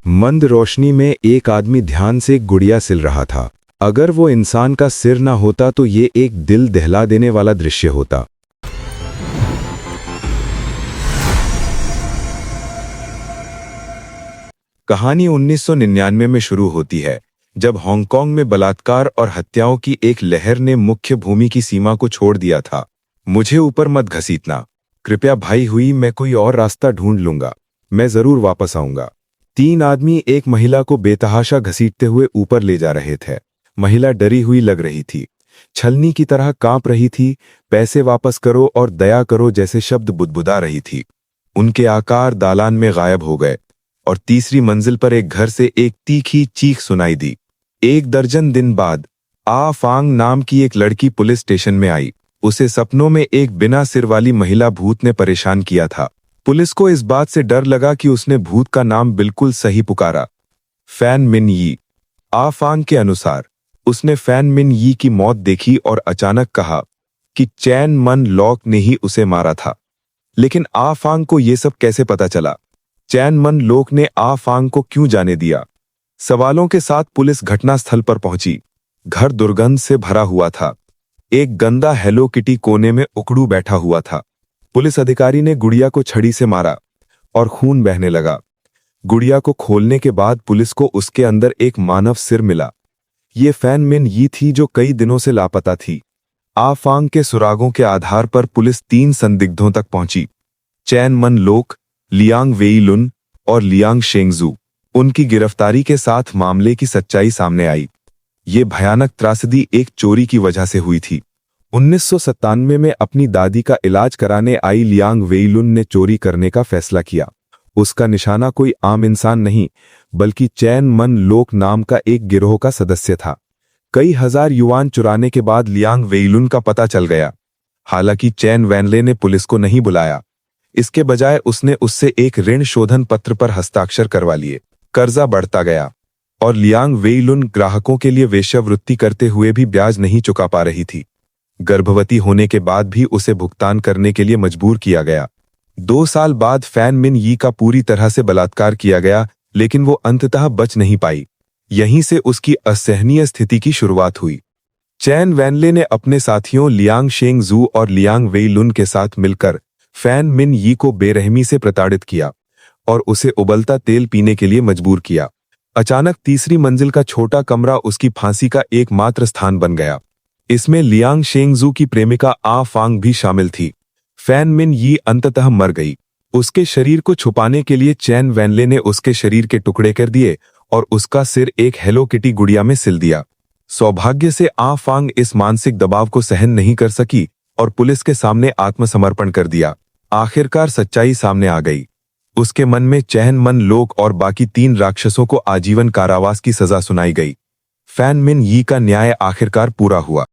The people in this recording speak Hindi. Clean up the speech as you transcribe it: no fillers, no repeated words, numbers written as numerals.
मंद रोशनी में एक आदमी ध्यान से एक गुड़िया सिल रहा था। अगर वो इंसान का सिर ना होता तो ये एक दिल दहला देने वाला दृश्य होता। कहानी 1999 में शुरू होती है, जब हांगकांग में बलात्कार और हत्याओं की एक लहर ने मुख्य भूमि की सीमा को छोड़ दिया था। मुझे ऊपर मत घसीटना, कृपया भाई हुई, मैं कोई और रास्ता ढूंढ लूंगा, मैं जरूर वापस आऊंगा। 3 आदमी एक महिला को बेतहाशा घसीटते हुए ऊपर ले जा रहे थे। महिला डरी हुई लग रही थी, छलनी की तरह कांप रही थी। पैसे वापस करो और दया करो जैसे शब्द बुदबुदा रही थी। उनके आकार दालान में गायब हो गए और तीसरी मंजिल पर एक घर से एक तीखी चीख सुनाई दी। 1 दर्जन दिन बाद आ फांग नाम की एक लड़की पुलिस स्टेशन में आई। उसे सपनों में एक बिना सिर वाली महिला भूत ने परेशान किया था। पुलिस को इस बात से डर लगा कि उसने भूत का नाम बिल्कुल सही पुकारा, फैन मिन यी। आ फांग के अनुसार उसने फैन मिन यी की मौत देखी और अचानक कहा कि चैन मन लॉक ने ही उसे मारा था। लेकिन आ फांग को यह सब कैसे पता चला? चैन मन लोक ने आ फांग को क्यों जाने दिया? सवालों के साथ पुलिस घटनास्थल पर पहुंची। घर दुर्गंध से भरा हुआ था। एक गंदा हेलो किटी कोने में उकड़ू बैठा हुआ था। पुलिस अधिकारी ने गुड़िया को छड़ी से मारा और खून बहने लगा। गुड़िया को खोलने के बाद पुलिस को उसके अंदर एक मानव सिर मिला। ये फैन मिन यी थी जो कई दिनों से लापता थी। आ फांग के सुरागों के आधार पर पुलिस 3 संदिग्धों तक पहुंची, चैन मन लोक, लियांग वेई लुन और लियांग शेंगजू। उनकी गिरफ्तारी के साथ मामले की सच्चाई सामने आई। ये भयानक त्रासदी एक चोरी की वजह से हुई थी। 1997 में अपनी दादी का इलाज कराने आई लियांग वेईलुन ने चोरी करने का फैसला किया। उसका निशाना कोई आम इंसान नहीं, बल्कि चैन मन लोक नाम का एक गिरोह का सदस्य था। कई हजार युआन चुराने के बाद लियांग वेईलुन का पता चल गया। हालांकि चैन वैनले ने पुलिस को नहीं बुलाया। इसके बजाय उसने उससे एक ऋण शोधन पत्र पर हस्ताक्षर करवा लिए। कर्जा बढ़ता गया और लियांग वेईलुन ग्राहकों के लिए वेश्यावृत्ति करते हुए भी ब्याज नहीं चुका पा रही थी। गर्भवती होने के बाद भी उसे भुगतान करने के लिए मजबूर किया गया। 2 साल बाद फैन मिन यी का पूरी तरह से बलात्कार किया गया, लेकिन वो अंततः बच नहीं पाई। यहीं से उसकी असहनीय स्थिति की शुरुआत हुई। चैन वैनले ने अपने साथियों लियांग शेंगजू और लियांग वेईलुन के साथ मिलकर फैन मिन यी को बेरहमी से प्रताड़ित किया और उसे उबलता तेल पीने के लिए मजबूर किया। अचानक तीसरी मंजिल का छोटा कमरा उसकी फांसी का एकमात्र स्थान बन गया। इसमें लियांग शेंगजू की प्रेमिका आ फांग भी शामिल थी। फैन मिन यी अंततः मर गई। उसके शरीर को छुपाने के लिए चैन वैनले ने उसके शरीर के टुकड़े कर दिए और उसका सिर एक हेलो किटी गुड़िया में सिल दिया। सौभाग्य से आ फांग इस मानसिक दबाव को सहन नहीं कर सकी और पुलिस के सामने आत्मसमर्पण कर दिया। आखिरकार सच्चाई सामने आ गई। उसके मन में चैन मन लोक और बाकी 3 राक्षसों को आजीवन कारावास की सजा सुनाई गई। फैन मिन यी का न्याय आखिरकार पूरा हुआ।